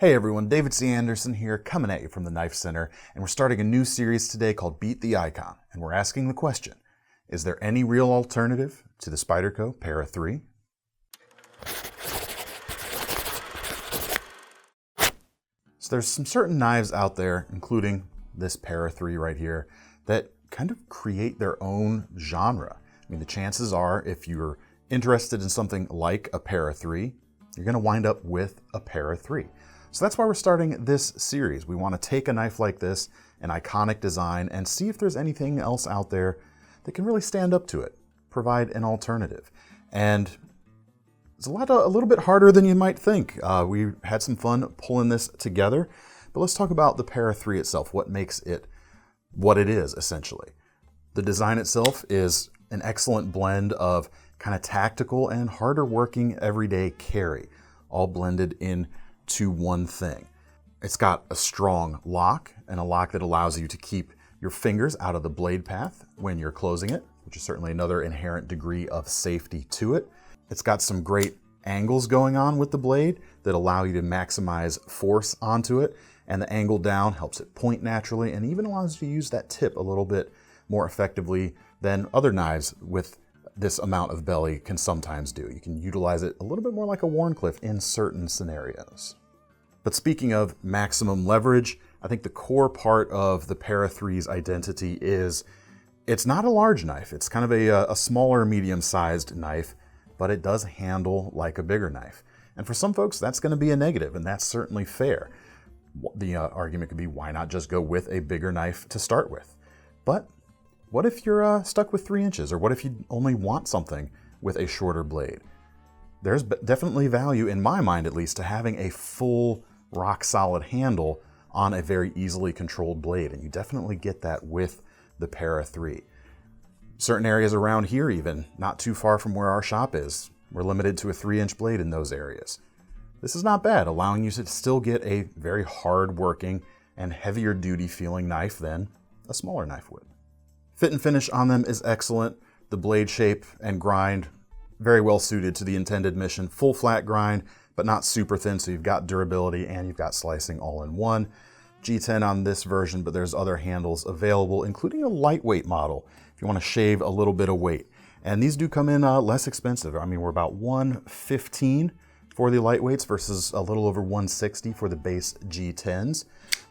Hey everyone, David C. Anderson here, coming at you from the KnifeCenter, and we're starting a new series today called Beat the Icon, and we're asking the question, is there any real alternative to the Spyderco Para III? So there's some certain knives out there, including this Para III right here, that kind of create their own genre. I mean, the chances are, if you're interested in something like a Para III, you're going to wind up with a Para III. So that's why we're starting this series. We want to take a knife like this, an iconic design, and see if there's anything else out there that can really stand up to it, provide an alternative. And it's a little bit harder than you might think. We had some fun pulling this together, but let's talk about the Para III itself, what makes it what it is, essentially. The design itself is an excellent blend of kind of tactical and harder working everyday carry, all blended into one thing. It's got a strong lock, and a lock that allows you to keep your fingers out of the blade path when you're closing it, which is certainly another inherent degree of safety to it. It's got some great angles going on with the blade that allow you to maximize force onto it, and the angle down helps it point naturally and even allows you to use that tip a little bit more effectively than other knives with this amount of belly can sometimes do. You can utilize it a little bit more like a Wharncliffe in certain scenarios. But speaking of maximum leverage, I think the core part of the Para III's identity is it's not a large knife. It's kind of a smaller, medium-sized knife, but it does handle like a bigger knife. And for some folks, that's going to be a negative, and that's certainly fair. The argument could be, why not just go with a bigger knife to start with? But what if you're stuck with 3 inches, or what if you only want something with a shorter blade? There's definitely value, in my mind at least, to having a full, rock-solid handle on a very easily controlled blade, and you definitely get that with the Para III. Certain areas around here even, not too far from where our shop is, we're limited to a 3-inch blade in those areas. This is not bad, allowing you to still get a very hard-working and heavier-duty feeling knife than a smaller knife would. Fit and finish on them is excellent. The blade shape and grind, very well suited to the intended mission. Full flat grind, but not super thin, so you've got durability and you've got slicing all in one. G10 on this version, but there's other handles available, including a lightweight model if you want to shave a little bit of weight. And these do come in less expensive. I mean, we're about $115 for the lightweights versus a little over $160 for the base G10s.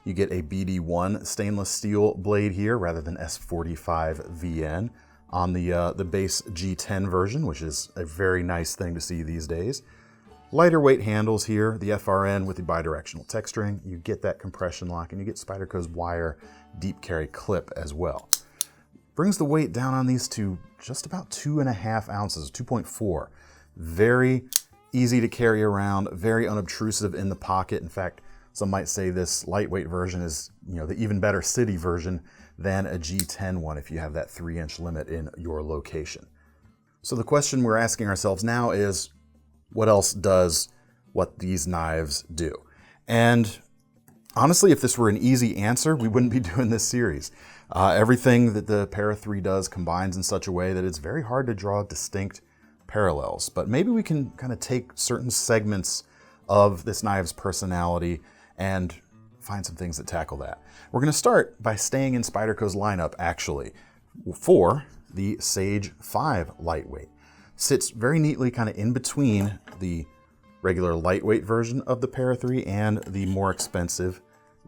You get a BD1 stainless steel blade here rather than S45 VN on the base G10 version, which is a very nice thing to see these days. Lighter weight handles here, the FRN with the bidirectional texturing. You get that compression lock, and you get Spyderco's wire deep carry clip as well. Brings the weight down on these to just about 2.5 ounces, 2.4. Very easy to carry around, very unobtrusive in the pocket. In fact, some might say this lightweight version is, the even better city version than a G10 one if you have that 3-inch limit in your location. So the question we're asking ourselves now is, what else does what these knives do? And honestly, if this were an easy answer, we wouldn't be doing this series. Everything that the Para III does combines in such a way that it's very hard to draw distinct parallels. But maybe we can kind of take certain segments of this knife's personality and find some things that tackle that. We're going to start by staying in Spyderco's lineup, actually, for the Sage 5 lightweight. Sits very neatly kind of in between the regular lightweight version of the Para III and the more expensive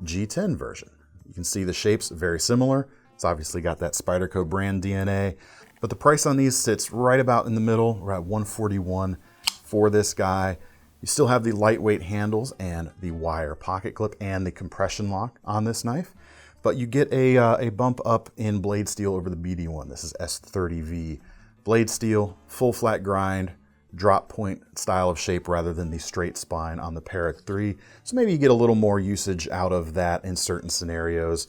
G10 version. You can see the shape's very similar. It's obviously got that Spyderco brand DNA, but the price on these sits right about in the middle. We're at $141 for this guy. You still have the lightweight handles and the wire pocket clip and the compression lock on this knife, but you get a bump up in blade steel over the BD1. This is S30V blade steel, full flat grind, drop point style of shape rather than the straight spine on the Para III. So maybe you get a little more usage out of that in certain scenarios.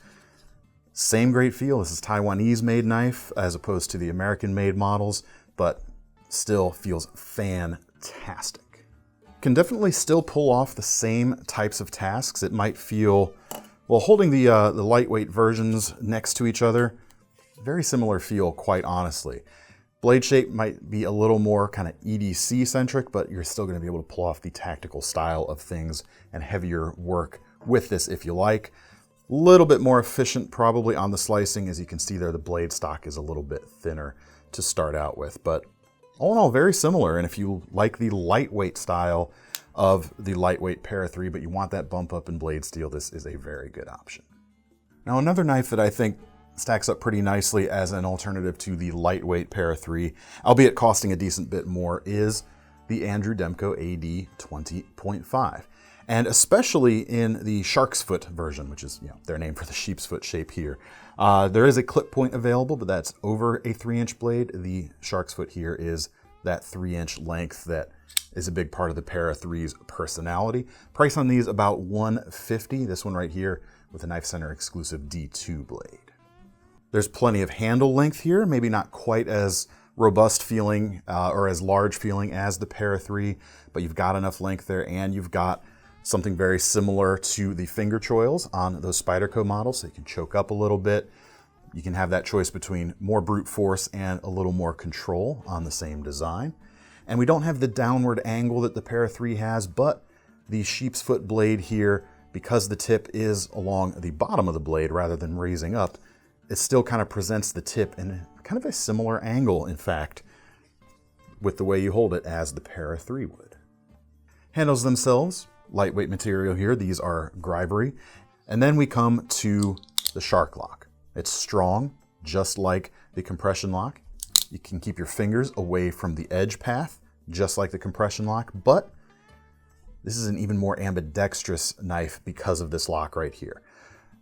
Same great feel. This is Taiwanese made knife as opposed to the American made models, but still feels fantastic. Can definitely still pull off the same types of tasks. It might feel, well, holding the lightweight versions next to each other, very similar feel, quite honestly. Blade shape might be a little more kind of EDC centric, but you're still going to be able to pull off the tactical style of things and heavier work with this if you like. A little bit more efficient probably on the slicing. As you can see there, the blade stock is a little bit thinner to start out with, but all in all, very similar. And if you like the lightweight style of the lightweight Para 3, but you want that bump up in blade steel, this is a very good option. Now, another knife that I think stacks up pretty nicely as an alternative to the lightweight Para 3, albeit costing a decent bit more, is the Demko AD20.5. And especially in the shark's foot version, which is their name for the sheep's foot shape here. There is a clip point available, but that's over a 3-inch blade. The shark's foot here is that 3-inch length that is a big part of the Para 3's personality. Price on these about $150. This one right here with a KnifeCenter exclusive D2 blade. There's plenty of handle length here, maybe not quite as robust feeling or as large feeling as the Para 3, but you've got enough length there, and you've got something very similar to the finger choils on those Spyderco models, so you can choke up a little bit. You can have that choice between more brute force and a little more control on the same design. And we don't have the downward angle that the Para 3 has, but the sheep's foot blade here, because the tip is along the bottom of the blade rather than raising up, it still kind of presents the tip in kind of a similar angle, in fact, with the way you hold it as the Para 3 would. Handles themselves, lightweight material here. These are Gribery. And then we come to the shark lock. It's strong, just like the compression lock. You can keep your fingers away from the edge path, just like the compression lock, but this is an even more ambidextrous knife because of this lock right here.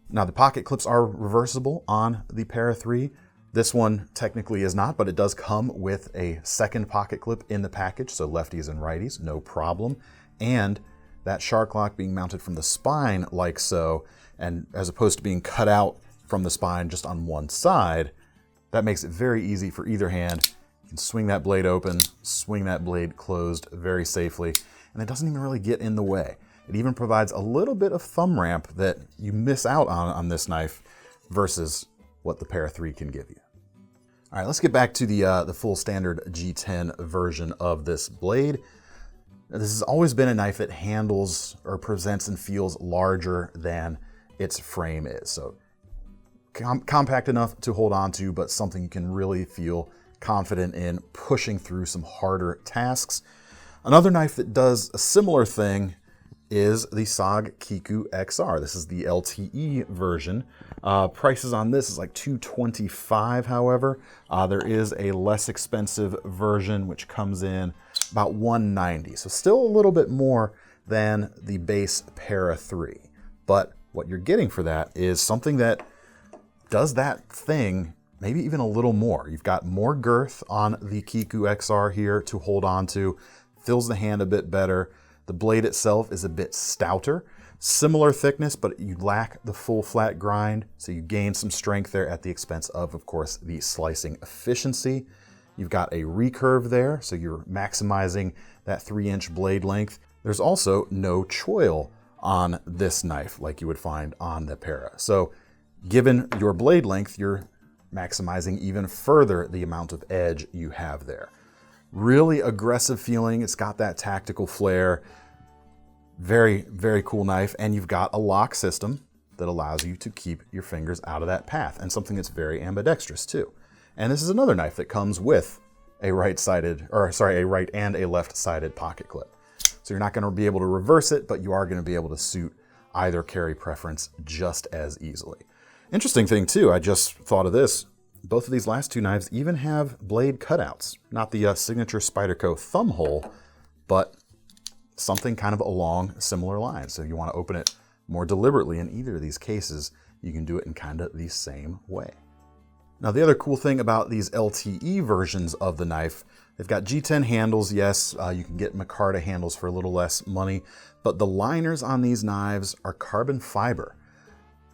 Now, the pocket clips are reversible on the Para 3. This one technically is not, but it does come with a second pocket clip in the package, so lefties and righties, no problem. And that shark lock being mounted from the spine like so, and as opposed to being cut out from the spine just on one side, that makes it very easy for either hand. You can swing that blade open, swing that blade closed very safely, and it doesn't even really get in the way. It even provides a little bit of thumb ramp that you miss out on this knife versus what the Para 3 can give you. All right, let's get back to the full standard G10 version of this blade. This has always been a knife that handles or presents and feels larger than its frame is. So compact enough to hold on to, but something you can really feel confident in pushing through some harder tasks. Another knife that does a similar thing is the SOG Kiku XR. This is the LTE version. Prices on this is like $225, however. There is a less expensive version which comes in about $190. So still a little bit more than the base Para 3. But what you're getting for that is something that does that thing maybe even a little more. You've got more girth on the Kiku XR here to hold on to, fills the hand a bit better. The blade itself is a bit stouter, similar thickness, but you lack the full flat grind, so you gain some strength there at the expense of course, the slicing efficiency. You've got a recurve there, so you're maximizing that 3-inch blade length. There's also no choil on this knife like you would find on the Para. So given your blade length, you're maximizing even further the amount of edge you have there. Really aggressive feeling. It's got that tactical flair. Very, very cool knife. And you've got a lock system that allows you to keep your fingers out of that path, and something that's very ambidextrous too. And this is another knife that comes with a a right and a left-sided pocket clip. So you're not going to be able to reverse it, but you are going to be able to suit either carry preference just as easily. Interesting thing too, I just thought of this. Both of these last two knives even have blade cutouts. Not the signature Spyderco thumb hole, but something kind of along similar lines. So if you want to open it more deliberately in either of these cases, you can do it in kind of the same way. Now, the other cool thing about these LTE versions of the knife, they've got G10 handles. Yes, you can get micarta handles for a little less money, but the liners on these knives are carbon fiber.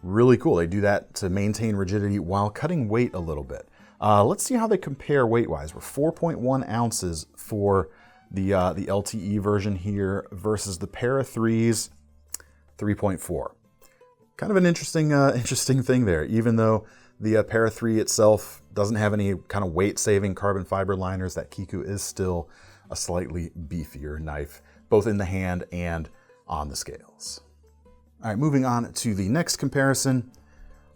Really cool. They do that to maintain rigidity while cutting weight a little bit. Let's see how they compare weight-wise. We're 4.1 ounces for the LTE version here versus the Para 3's 3.4. Kind of an interesting thing there. Even though The Para 3 itself doesn't have any kind of weight-saving carbon fiber liners. That Kiku is still a slightly beefier knife, both in the hand and on the scales. All right, moving on to the next comparison.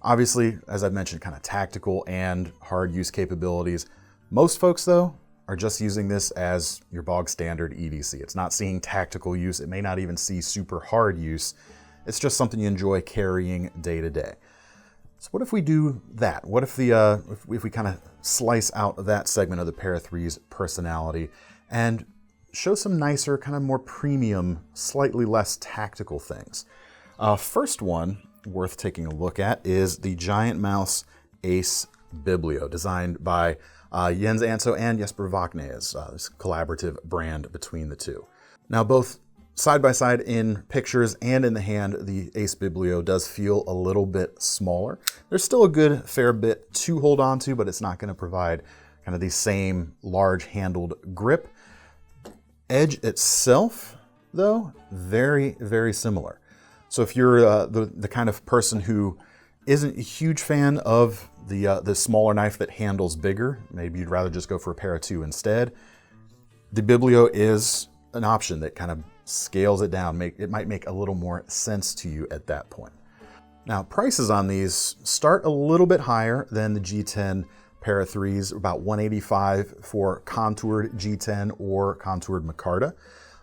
Obviously, as I've mentioned, kind of tactical and hard use capabilities. Most folks, though, are just using this as your bog standard EDC. It's not seeing tactical use. It may not even see super hard use. It's just something you enjoy carrying day to day. So what if we do that? What if if we kind of slice out that segment of the Para 3's personality and show some nicer, kind of more premium, slightly less tactical things? First one worth taking a look at is the GiantMouse ACE Biblio, designed by Jens Anso and Jesper Vaknes, this collaborative brand between the two. Now, both side by side in pictures and in the hand, the ACE Biblio does feel a little bit smaller. There's still a good fair bit to hold on to, but it's not going to provide kind of the same large handled grip. Edge itself, though, very, very similar. So if you're the kind of person who isn't a huge fan of the smaller knife that handles bigger, maybe you'd rather just go for a Para 2 instead, the Biblio is an option that kind of scales it down. It might make a little more sense to you at that point. Now, prices on these start a little bit higher than the G10 Para 3s, about $185 for contoured G10 or contoured micarta.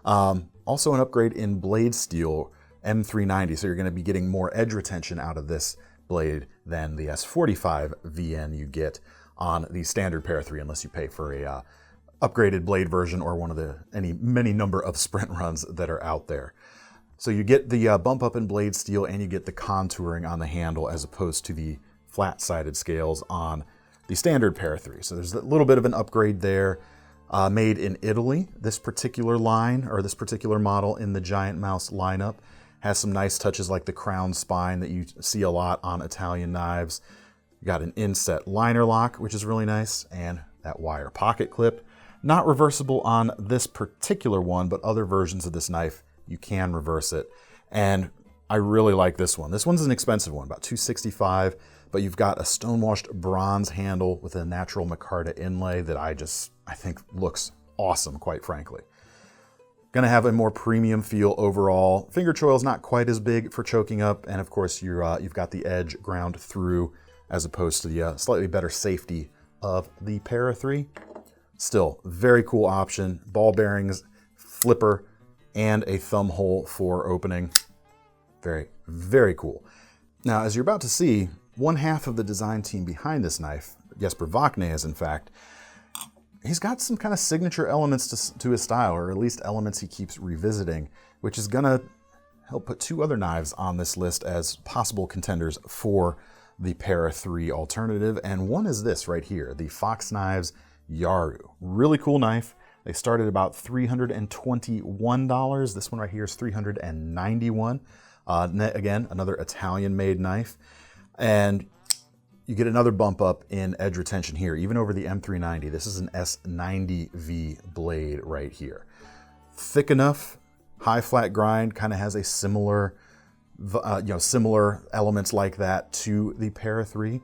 Also an upgrade in blade steel, M390, so you're going to be getting more edge retention out of this blade than the S45 VN you get on the standard Para 3, unless you pay for a upgraded blade version or one of the many number of sprint runs that are out there. So you get the bump up in blade steel and you get the contouring on the handle as opposed to the flat-sided scales on the standard Para 3. So there's a little bit of an upgrade there. Made in Italy, this particular line, or this particular model in the GiantMouse lineup, has some nice touches like the crown spine that you see a lot on Italian knives. You got an inset liner lock, which is really nice, and that wire pocket clip. Not reversible on this particular one, but other versions of this knife, you can reverse it. And I really like this one. This one's an expensive one, about $265, but you've got a stonewashed bronze handle with a natural micarta inlay that I think looks awesome, quite frankly. Gonna have a more premium feel overall. Finger choil's not quite as big for choking up, and of course you've got the edge ground through as opposed to the slightly better safety of the Para 3. Still, very cool option. Ball bearings, flipper, and a thumb hole for opening. Very, very cool. Now, as you're about to see, one half of the design team behind this knife, Jesper Vaknes, in fact, he's got some kind of signature elements to his style, or at least elements he keeps revisiting, which is gonna help put two other knives on this list as possible contenders for the Para 3 alternative. And one is this right here, the Fox Knives Yaru. Really cool knife. They start at about $321. This one right here is $391. Again, another Italian-made knife. And you get another bump up in edge retention here, even over the M390. This is an S90V blade right here. Thick enough, high flat grind, kind of has a similar, similar elements like that to the Para 3.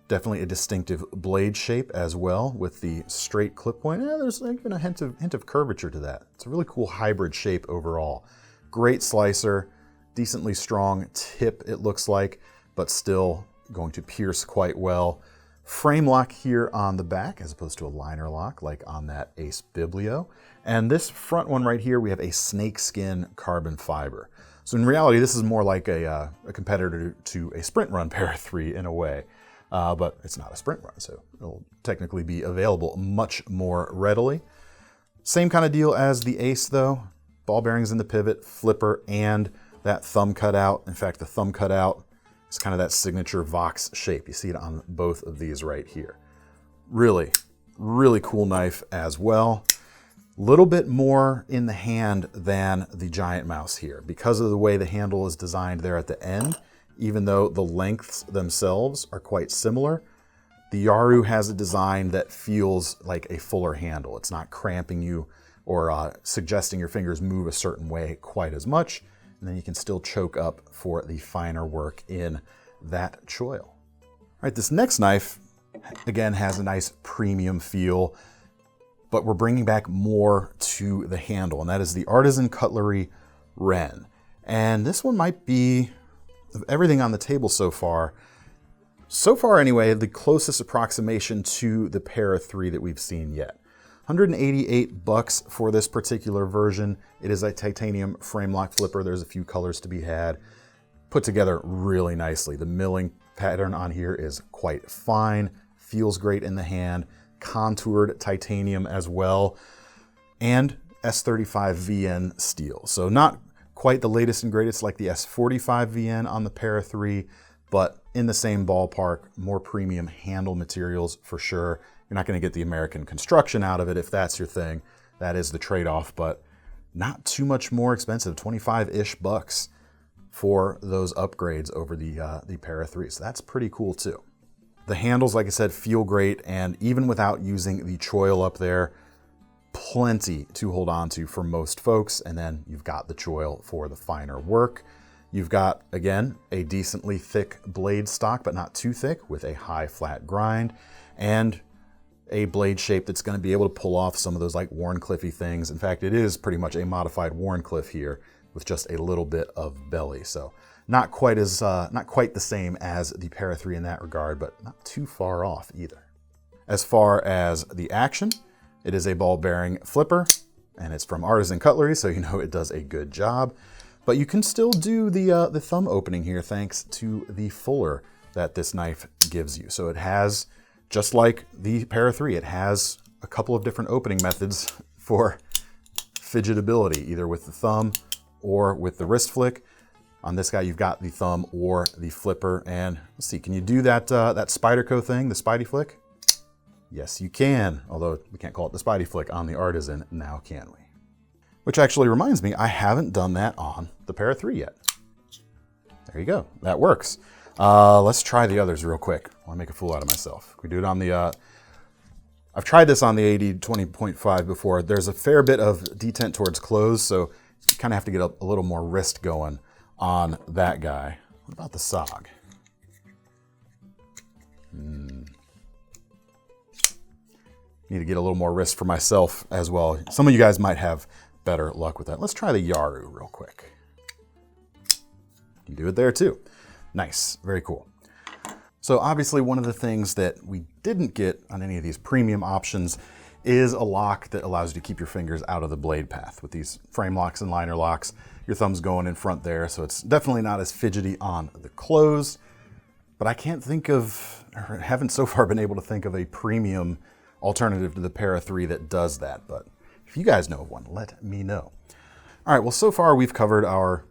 Definitely a distinctive blade shape as well with the straight clip point. There's even a hint of curvature to that. It's a really cool hybrid shape overall. Great slicer, decently strong tip it looks like, but still going to pierce quite well. Frame lock here on the back as opposed to a liner lock like on that ACE Biblio. And this front one right here, we have a snakeskin carbon fiber. So in reality, this is more like a competitor to a sprint run Para 3 in a way. But it's not a sprint run, so it'll technically be available much more readily. Same kind of deal as the ACE though. Ball bearings in the pivot, flipper, and that thumb cutout. In fact, the thumb cutout is kind of that signature Vox shape. You see it on both of these right here. Really, really cool knife as well. Little bit more in the hand than the GiantMouse here because of the way the handle is designed there at the end. Even though the lengths themselves are quite similar, the Yaru has a design that feels like a fuller handle. It's not cramping you or suggesting your fingers move a certain way quite as much, and then you can still choke up for the finer work in that choil. right, this next knife, again, has a nice premium feel, but we're bringing back more to the handle, and that is the ArtisanCutlery Wren. And this one might be, of everything on the table so far anyway, the closest approximation to the Para 3 that we've seen yet. $188 for this particular version. It is a titanium frame lock flipper. There's a few colors to be had. Put together really nicely. The milling pattern on here is quite fine, feels great in the hand, contoured titanium as well, and S35 VN steel. So not quite the latest and greatest like the S45 VN on the Para 3, but in the same ballpark, more premium handle materials for sure. You're not going to get the American construction out of it if that's your thing. That is the trade-off, but not too much more expensive, 25-ish bucks for those upgrades over the Para 3. So that's pretty cool too. The handles, like I said, feel great, and even without using the choil up there, plenty to hold on to for most folks. And then you've got the choil for the finer work. You've got, again, a decently thick blade stock, but not too thick, with a high flat grind, and a blade shape that's going to be able to pull off some of those like Wharncliffe-y things. In fact, it is pretty much a modified Wharncliffe here with just a little bit of belly. So not quite the same as the Para 3 in that regard, but not too far off either. As far as the action, it is a ball bearing flipper, and it's from ArtisanCutlery, so you know it does a good job. But you can still do the thumb opening here thanks to the fuller that this knife gives you. So it has, just like the Para 3, it has a couple of different opening methods for fidgetability, either with the thumb or with the wrist flick. On this guy, you've got the thumb or the flipper. And let's see, can you do that Spyderco thing, the Spidey flick? Yes, you can, although we can't call it the Spidey flick on the Artisan, now can we? Which actually reminds me, I haven't done that on the Para 3 yet. There you go, that works. Let's try the others real quick. I want to make a fool out of myself. We do it on the, I've tried this on the AD20.5 before. There's a fair bit of detent towards close, so you kind of have to get a little more wrist going on that guy. What about the SOG? Need to get a little more wrist for myself as well. Some of you guys might have better luck with that. Let's try the Yaru real quick. You do it there too. Nice, very cool. So obviously one of the things that we didn't get on any of these premium options is a lock that allows you to keep your fingers out of the blade path. With these frame locks and liner locks, your thumb's going in front there, so it's definitely not as fidgety on the close. But I can't think of, or haven't so far been able to think of a premium alternative to the Para 3 that does that. But if you guys know of one, let me know. All right, well, so far we've covered our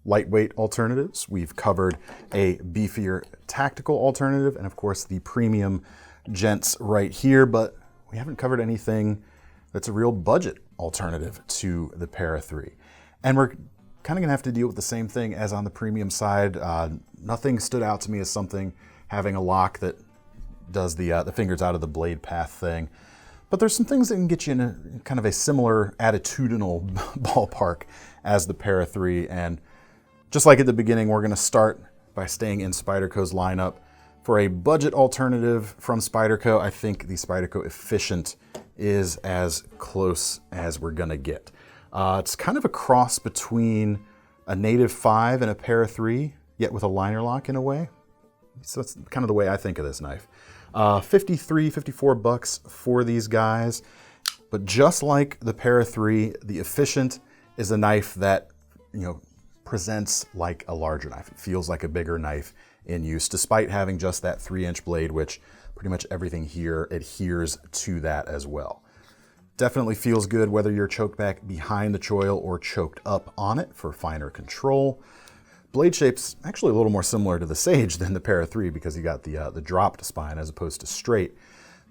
lightweight alternatives. We've covered a beefier tactical alternative, and of course the premium gents right here, but we haven't covered anything that's a real budget alternative to the Para 3. And we're kind of gonna have to deal with the same thing as on the premium side. Nothing stood out to me as something having a lock that does the fingers out of the blade path thing. But there's some things that can get you in a kind of a similar attitudinal ballpark as the Para 3. And just like at the beginning, we're gonna start by staying in Spyderco's lineup. For a budget alternative from Spyderco, I think the Spyderco Efficient is as close as we're gonna get. It's kind of a cross between a native 5 and a Para 3, yet with a liner lock in a way. So that's kind of the way I think of this knife. 53, 54 bucks for these guys. But just like the Para 3, the Efficient is a knife that, you know, presents like a larger knife. It feels like a bigger knife in use, despite having just that 3-inch blade, which pretty much everything here adheres to that as well. Definitely feels good whether you're choked back behind the choil or choked up on it for finer control. Blade shape's actually a little more similar to the Sage than the Para 3 because you got the dropped spine as opposed to straight,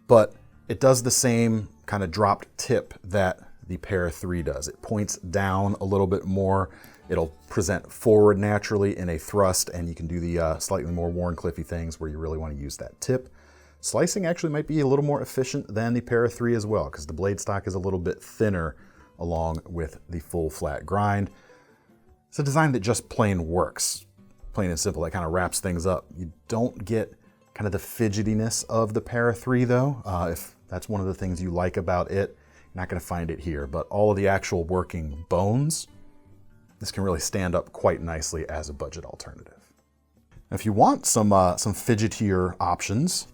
but it does the same kind of dropped tip that the Para 3 does. It points down a little bit more. It'll present forward naturally in a thrust, and you can do the slightly more Wharncliffe-y things where you really want to use that tip. Slicing actually might be a little more efficient than the Para 3 as well, because the blade stock is a little bit thinner along with the full flat grind. It's a design that just plain works. Plain and simple, that kind of wraps things up. You don't get kind of the fidgetiness of the Para 3 though. If that's one of the things you like about it, you're not going to find it here, but all of the actual working bones, this can really stand up quite nicely as a budget alternative. If you want some fidgetier options,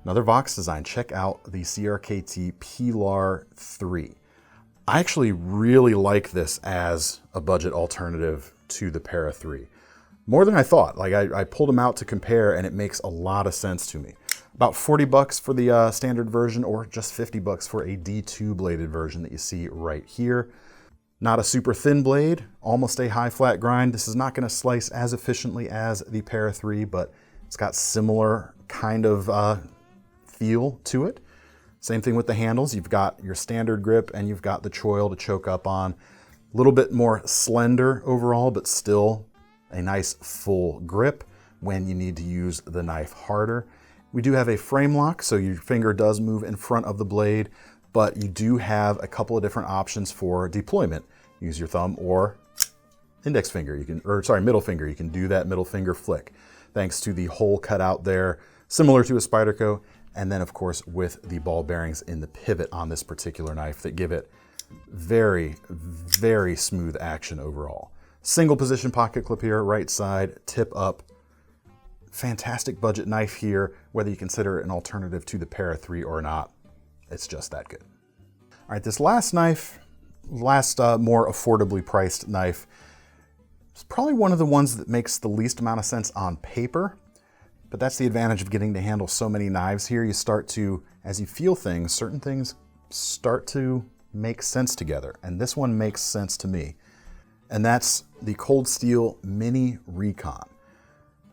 another Vox design, check out the CRKT Pilar III. I actually really like this as a budget alternative to the Para 3. More than I thought. Like I pulled them out to compare and it makes a lot of sense to me. About 40 bucks for the standard version, or just 50 bucks for a D2 bladed version that you see right here. Not a super thin blade, almost a high flat grind. This is not going to slice as efficiently as the Para 3, but it's got similar kind of feel to it. Same thing with the handles. You've got your standard grip and you've got the choil to choke up on. A little bit more slender overall, but still a nice full grip when you need to use the knife harder. We do have a frame lock, so your finger does move in front of the blade, but you do have a couple of different options for deployment. Use your thumb or index finger, middle finger. You can do that middle finger flick, thanks to the hole cut out there, similar to a Spyderco, and then of course with the ball bearings in the pivot on this particular knife that give it very, very smooth action overall. Single position pocket clip here, right side, tip up. Fantastic budget knife here, whether you consider it an alternative to the Para 3 or not. It's just that good. All right, this last knife, more affordably priced knife, is probably one of the ones that makes the least amount of sense on paper, but that's the advantage of getting to handle so many knives here. You start to, as you feel things, certain things start to make sense together, and this one makes sense to me. And that's the Cold Steel Mini Recon.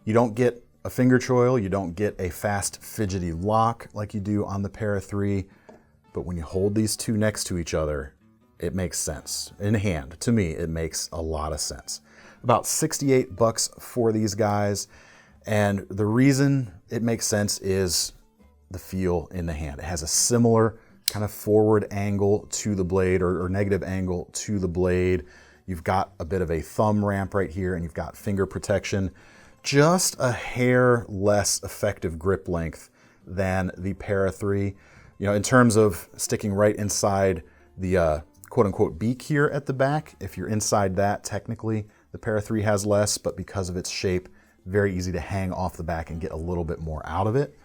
You don't get a finger choil, you don't get a fast fidgety lock like you do on the Para 3, but when you hold these two next to each other, it makes sense. In hand, to me, it makes a lot of sense. About 68 bucks for these guys, and the reason it makes sense is the feel in the hand. It has a similar kind of forward angle to the blade, or negative angle to the blade. You've got a bit of a thumb ramp right here, and you've got finger protection. Just a hair less effective grip length than the Para 3. You know, in terms of sticking right inside the quote-unquote beak here at the back, if you're inside that, technically the Para 3 has less, but because of its shape, very easy to hang off the back and get a little bit more out of it.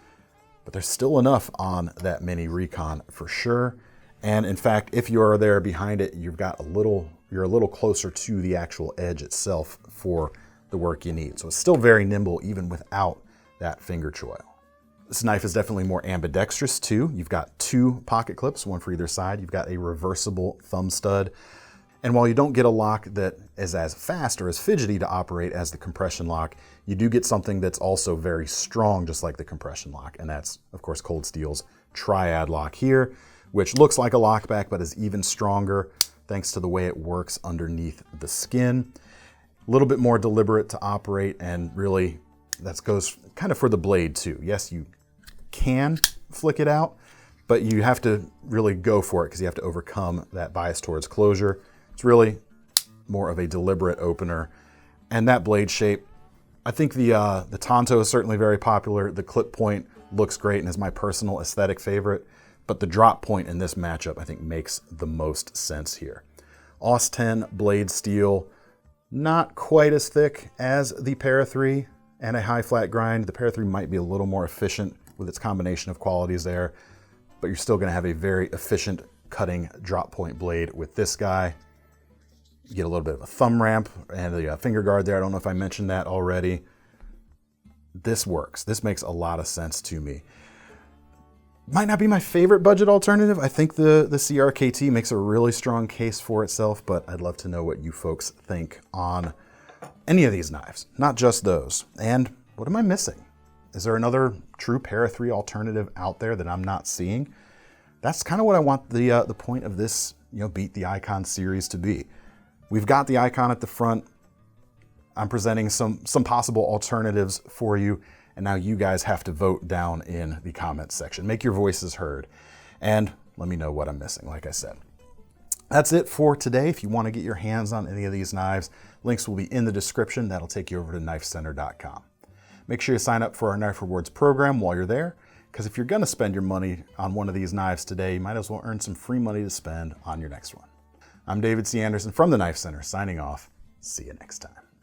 But there's still enough on that Mini Recon for sure. And in fact, if you are there behind it, you're a little closer to the actual edge itself for the work you need. So it's still very nimble even without that finger choil. This knife is definitely more ambidextrous too. You've got two pocket clips, one for either side. You've got a reversible thumb stud. And while you don't get a lock that is as fast or as fidgety to operate as the compression lock, you do get something that's also very strong, just like the compression lock. And that's, of course, Cold Steel's Triad lock here, which looks like a lockback, but is even stronger thanks to the way it works underneath the skin. A little bit more deliberate to operate, and really that goes kind of for the blade too. Yes, you can flick it out, but you have to really go for it because you have to overcome that bias towards closure. It's really more of a deliberate opener. And that blade shape, I think the Tonto is certainly very popular. The clip point looks great and is my personal aesthetic favorite, but the drop point in this matchup I think makes the most sense here. AUS 10 blade steel, not quite as thick as the Para 3 and a high flat grind. The Para 3 might be a little more efficient with its combination of qualities there, but you're still gonna have a very efficient cutting drop point blade with this guy. You get a little bit of a thumb ramp and the finger guard there. I don't know if I mentioned that already. This works. This makes a lot of sense to me. Might not be my favorite budget alternative. I think the CRKT makes a really strong case for itself, but I'd love to know what you folks think on any of these knives, not just those. And what am I missing? Is there another true Para 3 alternative out there that I'm not seeing? That's kind of what I want the point of this, Beat the Icon series to be. We've got the icon at the front. I'm presenting some possible alternatives for you, and now you guys have to vote down in the comments section. Make your voices heard, and let me know what I'm missing, like I said. That's it for today. If you want to get your hands on any of these knives, links will be in the description. That'll take you over to KnifeCenter.com. Make sure you sign up for our Knife Rewards program while you're there, because if you're going to spend your money on one of these knives today, you might as well earn some free money to spend on your next one. I'm David C. Anderson from the KnifeCenter, signing off. See you next time.